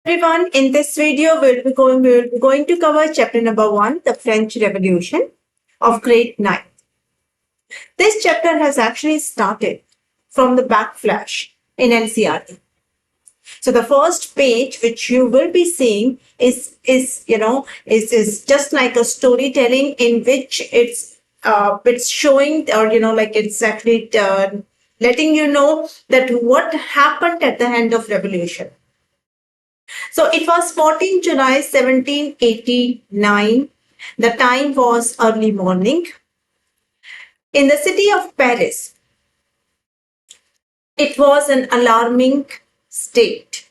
Everyone, in this video, we'll be going to cover chapter number 1, the French Revolution of Grade 9. This chapter has actually started from the backflash in NCERT. So the first page which you will be seeing is just like a storytelling in which it's showing, or it's actually letting you know that what happened at the end of revolution. So it was 14 July 1789. The time was early morning. In the city of Paris, it was an alarming state.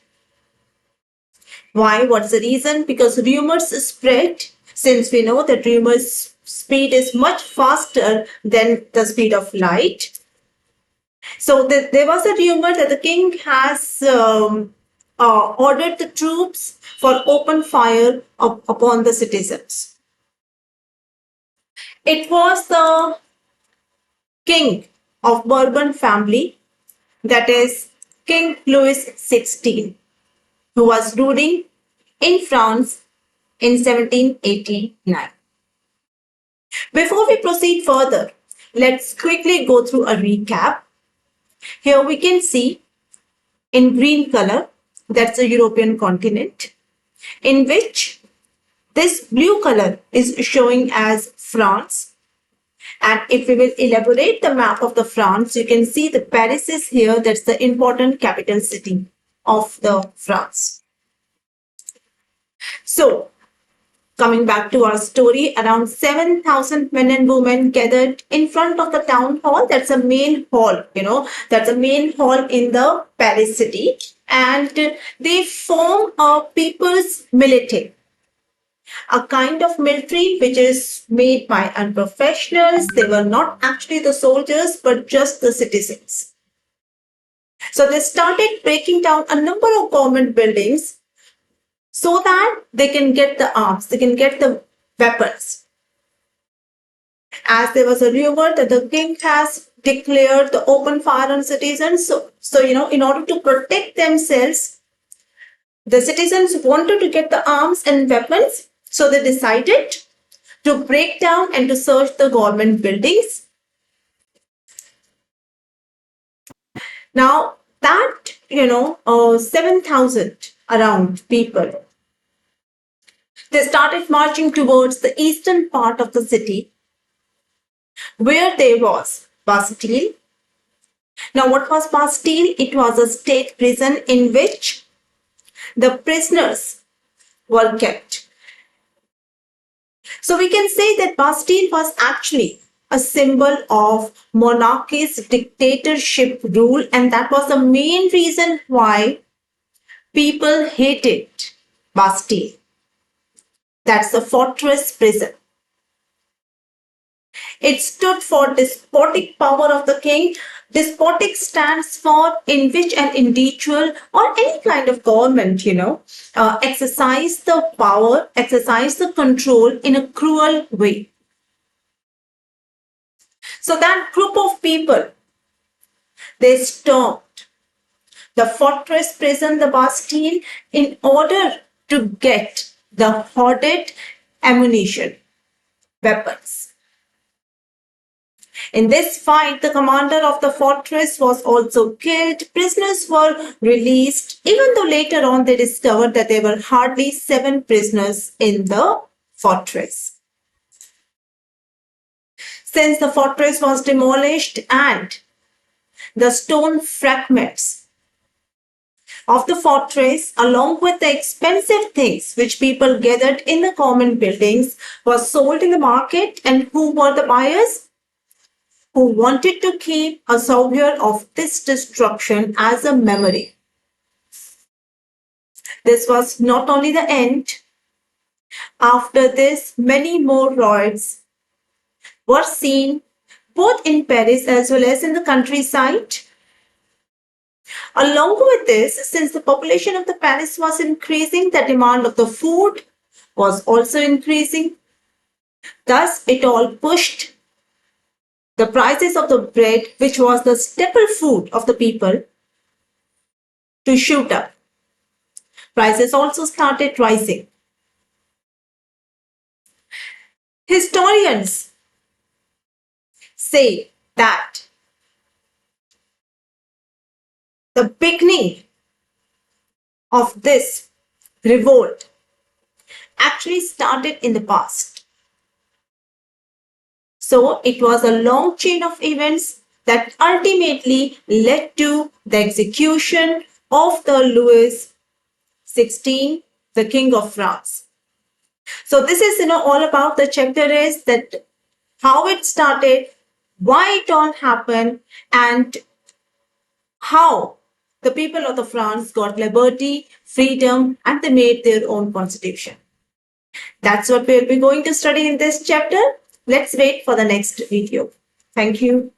Why? What's the reason? Because rumors spread, since we know that rumors speed is much faster than the speed of light. So there was a rumor that the king has ordered the troops for open fire upon the citizens. It was the king of Bourbon family, that is King Louis XVI, who was ruling in France in 1789. Before we proceed further, let's quickly go through a recap. Here we can see in green color, that's the European continent, in which this blue color is showing as France. And if we will elaborate the map of the France, you can see the Paris is here. That's the important capital city of the France. So, coming back to our story, around 7,000 men and women gathered in front of the town hall. That's a main hall, that's a main hall in the Paris city. And they form a people's militia, a kind of military which is made by unprofessionals. They were not actually the soldiers, but just the citizens. So they started breaking down a number of government buildings so that they can get the arms, they can get the weapons. As there was a rumor that the king has declared the open fire on citizens. So in order to protect themselves, the citizens wanted to get the arms and weapons. So they decided to break down and to search the government buildings. Now that, 7,000 around people, they started marching towards the eastern part of the city, where there was Bastille. Now what was Bastille? It was a state prison in which the prisoners were kept. So we can say that Bastille was actually a symbol of monarchy's dictatorship rule, and that was the main reason why people hated Bastille. That's the fortress prison. It stood for despotic power of the king. Despotic stands for in which an individual or any kind of government, exercise the power, exercise the control in a cruel way. So that group of people, they stormed the fortress prison, the Bastille, in order to get the hoarded ammunition, weapons. In this fight, the commander of the fortress was also killed. Prisoners were released, even though later on they discovered that there were hardly 7 prisoners in the fortress. Since the fortress was demolished and the stone fragments of the fortress, along with the expensive things which people gathered in the common buildings, was sold in the market. And who were the buyers? Who wanted to keep a souvenir of this destruction as a memory. This was not only the end. After this, many more riots were seen both in Paris as well as in the countryside. Along with this, since the population of the Paris was increasing, the demand of the food was also increasing. Thus, it all pushed the prices of the bread, which was the staple food of the people, to shoot up. prices also started rising. Historians say that the beginning of this revolt actually started in the past. So it was a long chain of events that ultimately led to the execution of the Louis XVI, the King of France. So this is, all about the chapter is that how it started, why it all happened, and how the people of the France got liberty, freedom, and they made their own constitution. That's what we'll be going to study in this chapter. Let's wait for the next video. Thank you.